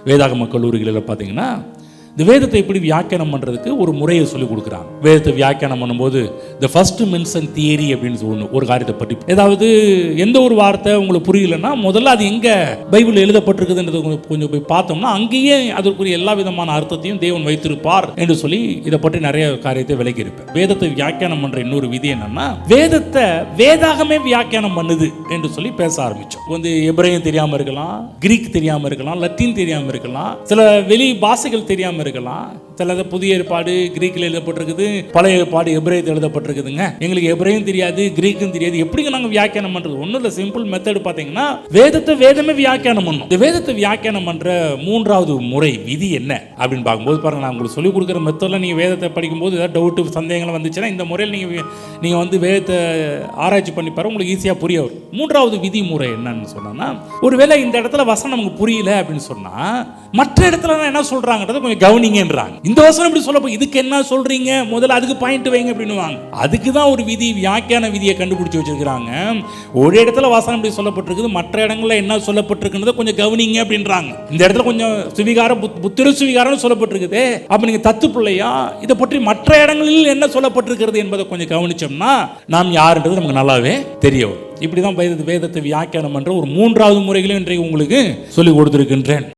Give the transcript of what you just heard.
வேதாகம கல்லூரிகளில் பார்த்தீங்கன்னா இந்த வேதத்தை எப்படி வியாக்கியானம் பண்ணுறதுக்கு ஒரு முறையை சொல்லிக் கொடுக்குறாங்க. வேதத்தை வியாக்கியானம் பண்ணும்போது த ஃபர்ஸ்ட் மென்ஷன் தியரி அப்படின்னு ஒரு காரியத்தை பற்றி, ஏதாவது எந்த ஒரு வார்த்தை உங்களுக்கு புரியலன்னா முதல்ல அது எங்கே பைபிள் எழுதப்பட்டிருக்குதுன்றது கொஞ்சம் போய் பார்த்தோம்னா அங்கேயே அதற்குரிய எல்லா விதமான அர்த்தத்தையும் தேவன் வைத்திருப்பார் என்று சொல்லி இதை பற்றி நிறைய காரியத்தை விலகி இருப்பேன். வேதத்தை வியாக்கியானம் பண்ணுற இன்னொரு விதி என்னன்னா, வேதத்தை வேதாகமே வியாக்கியானம் பண்ணுது என்று சொல்லி பேச ஆரம்பிச்சோம். எபிரேயம் தெரியாமல் இருக்கலாம், கிரீக் தெரியாமல் இருக்கலாம், லத்தீன் தெரியாமல் இருக்கலாம், சில வெளி பாஷைகள் தெரியாமல் இருக்கலாம். சில புதிய ஏற்பாடு கிரீக்கில் எழுதப்பட்டிருக்குது, பழைய ஏற்பாடு எபிரேயத்தில் எழுதப்பட்டிருக்குதுங்க. எங்களுக்கு எபிரேயம் தெரியாது, கிரீக்கும் தெரியாது, எப்படிங்க நாங்கள் வியாக்கியானம் பண்றது? ஒன்றும் இல்லை, சிம்பிள் மெத்தட் பார்த்தீங்கன்னா வேதத்தை வேதமே வியாக்கியானம் பண்ணும். இந்த வேதத்தை வியாக்கியானம் பண்ற மூன்றாவது முறை விதி என்ன அப்படின்னு பார்க்கும்போது பாருங்க, நான் உங்களுக்கு சொல்லிக் கொடுக்குற மெத்தடில் நீங்கள் வேதத்தை படிக்கும்போது ஏதாவது டவுட்டு சந்தேகங்கள் வந்துச்சுன்னா இந்த முறையில் நீங்கள் வேதத்தை ஆராய்ச்சி பண்ணி பாருங்க, உங்களுக்கு ஈஸியாக புரிய வரும். மூன்றாவது விதி முறை என்னன்னு சொன்னா, ஒருவேளை இந்த இடத்துல வசனம் நமக்கு புரியல அப்படின்னு சொன்னா மற்ற இடத்துல என்ன சொல்றாங்கன்றத கொஞ்சம் கவனிங்கன்றாங்க. இந்த வசனம் இப்படி சொல்ல போய் இதுக்கு என்ன சொல்றீங்க, முதல்ல அதுக்கு பாயிண்ட் வைங்க அப்படின்னுவாங்க. அதுக்கு தான் ஒரு விதி, வியாக்கியான விதியை கண்டுபிடிச்சு வச்சிருக்காங்க. ஒரு இடத்துல வசனம் இப்படி சொல்லப்பட்டிருக்குது, மற்ற இடங்கள்ல என்ன சொல்லப்பட்டிருக்குன்றத கொஞ்சம் கவனிங்க அப்படின்றாங்க. இந்த இடத்துல கொஞ்சம் சுவிகாரம் புத்திர சுவிகாரம் சொல்லப்பட்டிருக்குது, அப்ப நீங்க தத்து பிள்ளையா இதை பற்றி மற்ற இடங்களில் என்ன சொல்லப்பட்டிருக்கிறது என்பதை கொஞ்சம் கவனிச்சோம்னா நாம் யாருன்றது நமக்கு நல்லாவே தெரிய வரும். இப்படிதான் வேதத்தை வியாக்கியானம் பண்ற ஒரு மூன்றாவது முறைகளையும் இன்றைக்கு உங்களுக்கு சொல்லிக் கொடுத்திருக்கின்றேன்.